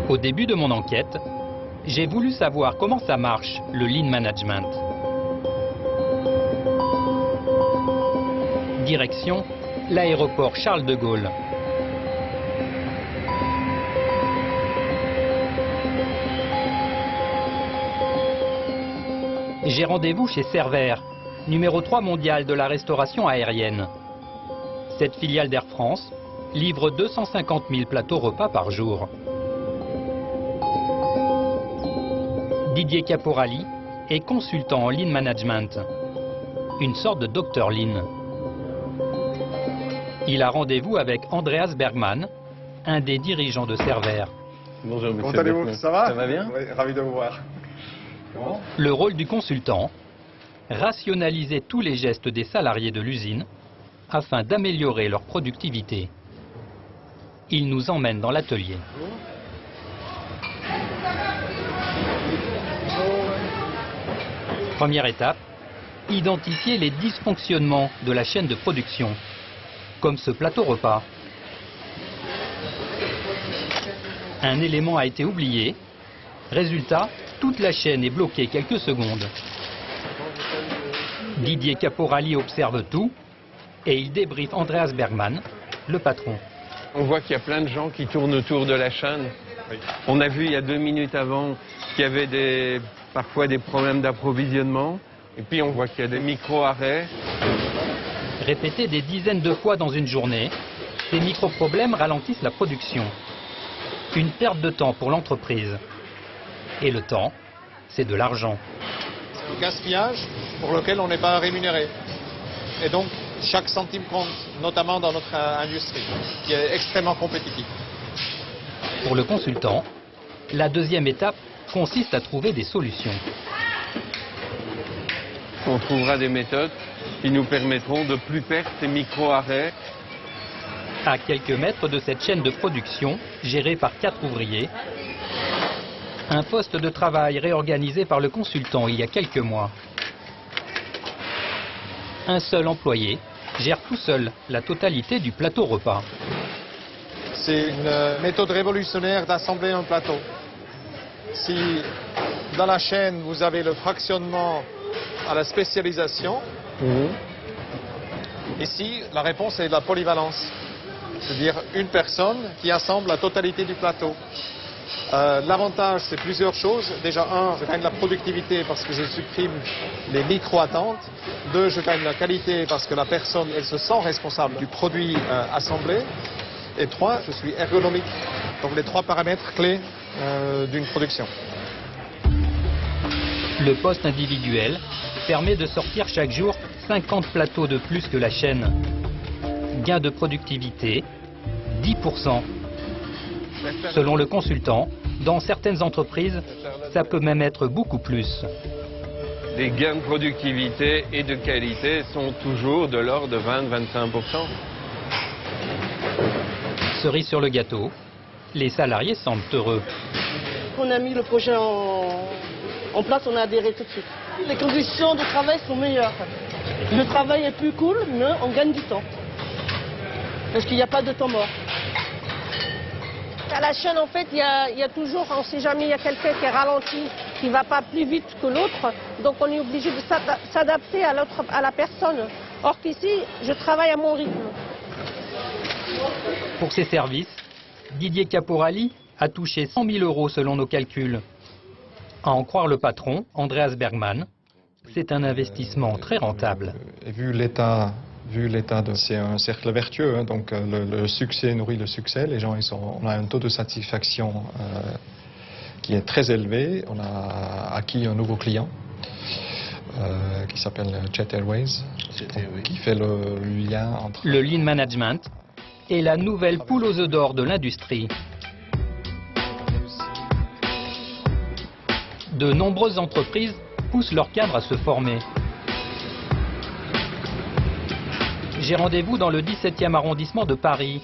Au début de mon enquête, j'ai voulu savoir comment ça marche, le Lean Management. Direction, l'aéroport Charles de Gaulle. J'ai rendez-vous chez Servair, numéro 3 mondial de la restauration aérienne. Cette filiale d'Air France livre 250 000 plateaux repas par jour. Didier Caporali est consultant en Lean Management, une sorte de Dr Lean. Il a rendez-vous avec Andreas Bergman, un des dirigeants de Servair. Bonjour, monsieur. Comment allez-vous? Ça va? Ça va bien? Oui, ravi de vous voir. Bon. Le rôle du consultant, rationaliser tous les gestes des salariés de l'usine afin d'améliorer leur productivité. Il nous emmène dans l'atelier. Première étape, identifier les dysfonctionnements de la chaîne de production, comme ce plateau repas. Un élément a été oublié. Résultat, toute la chaîne est bloquée quelques secondes. Didier Caporali observe tout et il débriefe Andreas Bergman, le patron. On voit qu'il y a plein de gens qui tournent autour de la chaîne. Oui. On a vu il y a 2 minutes avant qu'il y avait parfois des problèmes d'approvisionnement. Et puis on voit qu'il y a des micro-arrêts. Répétés des dizaines de fois dans une journée, ces micro-problèmes ralentissent la production. Une perte de temps pour l'entreprise. Et le temps, c'est de l'argent. C'est un gaspillage pour lequel on n'est pas rémunéré. Et donc, chaque centime compte, notamment dans notre industrie, qui est extrêmement compétitive. Pour le consultant, la deuxième étape consiste à trouver des solutions. On trouvera des méthodes qui nous permettront de plus perdre ces micro-arrêts. À quelques mètres de cette chaîne de production, gérée par 4 ouvriers, un poste de travail réorganisé par le consultant il y a quelques mois. Un seul employé gère tout seul la totalité du plateau repas. C'est une méthode révolutionnaire d'assembler un plateau. Si dans la chaîne, vous avez le fractionnement à la spécialisation, ici, la réponse est de la polyvalence. C'est-à-dire une personne qui assemble la totalité du plateau. L'avantage, c'est plusieurs choses. Déjà, je gagne la productivité parce que je supprime les micro-attentes. 2, je gagne la qualité parce que la personne, elle se sent responsable du produit assemblé. Et 3, je suis ergonomique. Donc les 3 paramètres clés d'une production. Le poste individuel permet de sortir chaque jour 50 plateaux de plus que la chaîne. Gain de productivité, 10%. Selon le consultant, dans certaines entreprises, ça peut même être beaucoup plus. Les gains de productivité et de qualité sont toujours de l'ordre de 20-25%. Cerise sur le gâteau, les salariés semblent heureux. On a mis le projet en place, on a adhéré tout de suite. Les conditions de travail sont meilleures. Le travail est plus cool, mais on gagne du temps. Parce qu'il n'y a pas de temps mort. À la chaîne, en fait, il y a toujours, on ne sait jamais, il y a quelqu'un qui est ralenti, qui ne va pas plus vite que l'autre. Donc on est obligé de s'adapter à la personne. Or qu'ici, je travaille à mon rythme. Pour ces services, Didier Caporali a touché 100 000 € selon nos calculs. À en croire le patron, Andreas Bergman, c'est un investissement très rentable. Et vu l'état c'est un cercle vertueux, hein, donc le succès nourrit le succès. Les gens, on a un taux de satisfaction qui est très élevé. On a acquis un nouveau client qui s'appelle Jet Airways, qui fait le lien entre... Le Lean Management est la nouvelle poule aux œufs d'or de l'industrie. De nombreuses entreprises poussent leurs cadres à se former. J'ai rendez-vous dans le 17e arrondissement de Paris.